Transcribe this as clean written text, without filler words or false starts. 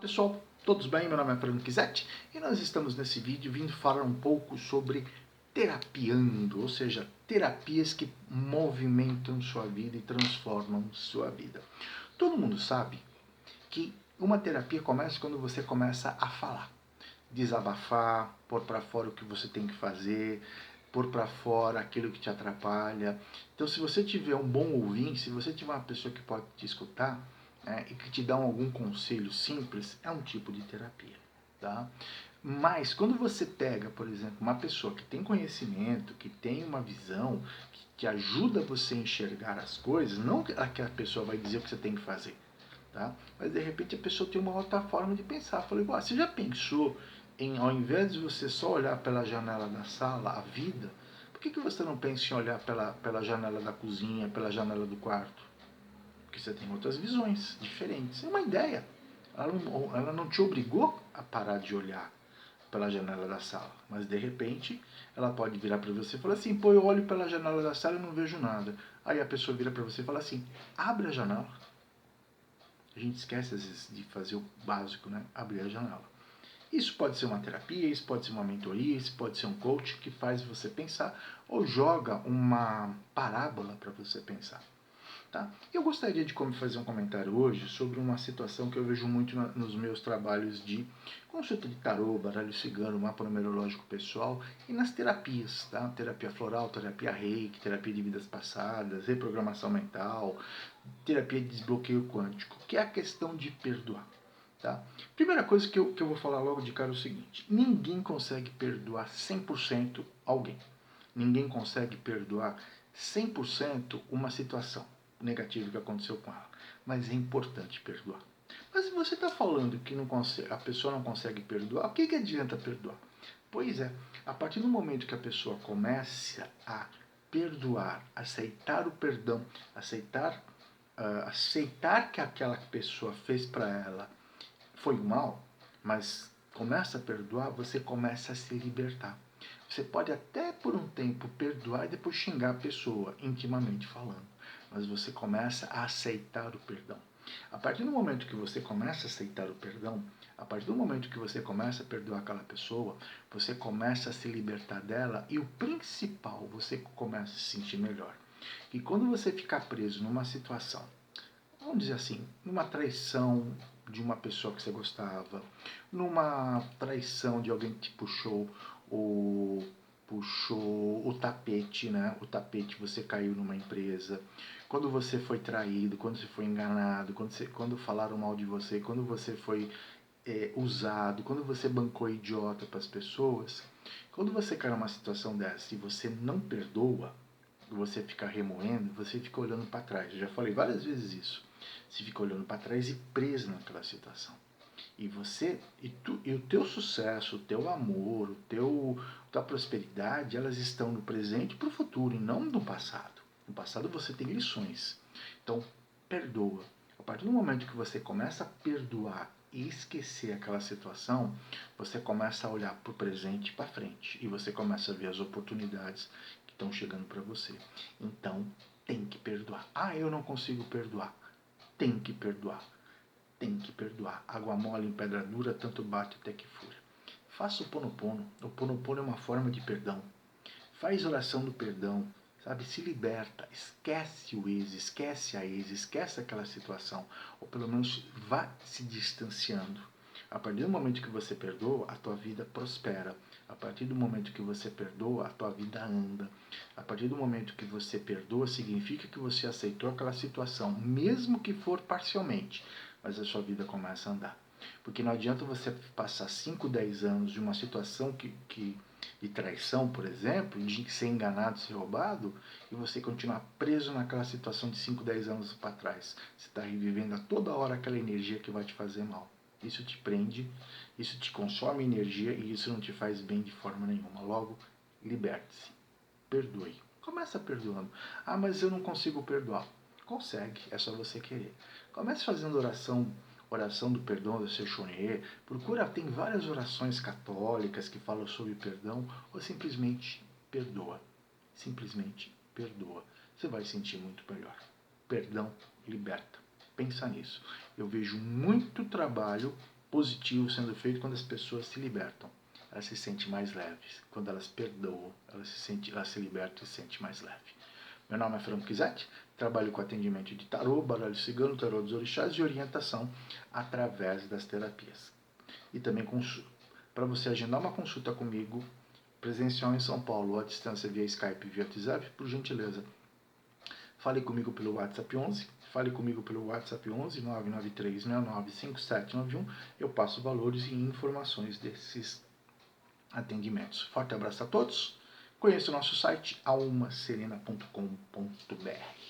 pessoal, todos bem? Meu nome é Fernando Chisetti e nós estamos nesse vídeo vindo falar um pouco sobre terapiando, ou seja, terapias que movimentam sua vida e transformam sua vida. Todo mundo sabe que uma terapia começa quando você começa a falar, desabafar, pôr para fora o que você tem que fazer, pôr para fora aquilo que te atrapalha. Então, se você tiver um bom ouvinte, se você tiver uma pessoa que pode te escutar, e que te dá algum conselho simples, é um tipo de terapia, tá? Mas quando você pega, por exemplo, uma pessoa que tem conhecimento, que tem uma visão, que ajuda você a enxergar as coisas, não que a pessoa vai dizer o que você tem que fazer, tá? Mas de repente a pessoa tem uma outra forma de pensar. Eu falei, você já pensou em, ao invés de você só olhar pela janela da sala, a vida, por que você não pensa em olhar pela janela da cozinha, pela janela do quarto? Porque você tem outras visões diferentes. É uma ideia. Ela não te obrigou a parar de olhar pela janela da sala. Mas de repente ela pode virar para você e falar assim, pô, eu olho pela janela da sala e não vejo nada. Aí a pessoa vira para você e fala assim, abre a janela. A gente esquece às vezes de fazer o básico, né? Abrir a janela. Isso pode ser uma terapia, isso pode ser uma mentoria, isso pode ser um coach que faz você pensar ou joga uma parábola para você pensar. Tá? Eu gostaria de fazer um comentário hoje sobre uma situação que eu vejo muito nos meus trabalhos de consulta de tarô, baralho cigano, mapa numerológico pessoal e nas terapias, tá? Terapia floral, terapia reiki, terapia de vidas passadas, reprogramação mental, terapia de desbloqueio quântico, que é a questão de perdoar. Tá? Primeira coisa que eu vou falar logo de cara é o seguinte, ninguém consegue perdoar 100% alguém. Ninguém consegue perdoar 100% uma situação negativa que aconteceu com ela. Mas é importante perdoar. Mas se você está falando que não consegue, a pessoa não consegue perdoar, o que adianta perdoar? Pois é, a partir do momento que a pessoa começa a perdoar, aceitar o perdão, aceitar que aquela pessoa fez para ela foi mal, mas começa a perdoar, você começa a se libertar. Você pode até por um tempo perdoar e depois xingar a pessoa, intimamente falando. Mas você começa a aceitar o perdão. A partir do momento que você começa a aceitar o perdão, a partir do momento que você começa a perdoar aquela pessoa, você começa a se libertar dela e o principal, você começa a se sentir melhor. E quando você ficar preso numa situação, vamos dizer assim, numa traição de uma pessoa que você gostava, numa traição de alguém que te puxou o tapete, né? O tapete, você caiu numa empresa, quando você foi traído, quando você foi enganado, quando falaram mal de você, quando você foi usado, quando você bancou idiota para as pessoas, quando você cai numa situação dessa e você não perdoa, você fica remoendo, você fica olhando para trás. Eu já falei várias vezes isso. Você fica olhando para trás e preso naquela situação. E e o teu sucesso, o teu amor, tua prosperidade, elas estão no presente e para o futuro, e não no passado. No passado você tem lições. Então, perdoa. A partir do momento que você começa a perdoar e esquecer aquela situação, você começa a olhar para o presente e para frente. E você começa a ver as oportunidades que estão chegando para você. Então, tem que perdoar. Ah, eu não consigo perdoar. Tem que perdoar. Tem que perdoar. Água mole em pedra dura, tanto bate até que fura. Faça o ponopono. O ponopono é uma forma de perdão. Faz oração do perdão, sabe? Se liberta. Esquece o ex, esquece a ex, esquece aquela situação. Ou pelo menos vá se distanciando. A partir do momento que você perdoa, a tua vida prospera. A partir do momento que você perdoa, a tua vida anda. A partir do momento que você perdoa, significa que você aceitou aquela situação, mesmo que for parcialmente, mas a sua vida começa a andar. Porque não adianta você passar 5, 10 anos de uma situação de traição, por exemplo, de ser enganado, ser roubado, e você continuar preso naquela situação de 5, 10 anos para trás. Você está revivendo a toda hora aquela energia que vai te fazer mal. Isso te prende, isso te consome energia e isso não te faz bem de forma nenhuma. Logo, liberte-se. Perdoe. Começa perdoando. Ah, mas eu não consigo perdoar. Consegue, é só você querer. Comece fazendo oração do perdão do Seixoné. Procura, tem várias orações católicas que falam sobre perdão, ou simplesmente perdoa. Simplesmente perdoa. Você vai sentir muito melhor. Perdão liberta. Pensa nisso. Eu vejo muito trabalho positivo sendo feito quando as pessoas se libertam. Elas se sentem mais leves. Quando elas perdoam, elas se libertam e se sentem mais leve. Meu nome é Franco Kizete, trabalho com atendimento de tarô, baralho cigano, tarô dos orixás e orientação através das terapias. E também para você agendar uma consulta comigo, presencial em São Paulo, ou à distância via Skype, via WhatsApp, por gentileza, fale comigo pelo WhatsApp 11, fale comigo pelo WhatsApp 11 993695791, eu passo valores e informações desses atendimentos. Forte abraço a todos, conheça o nosso site almaserena.com.br.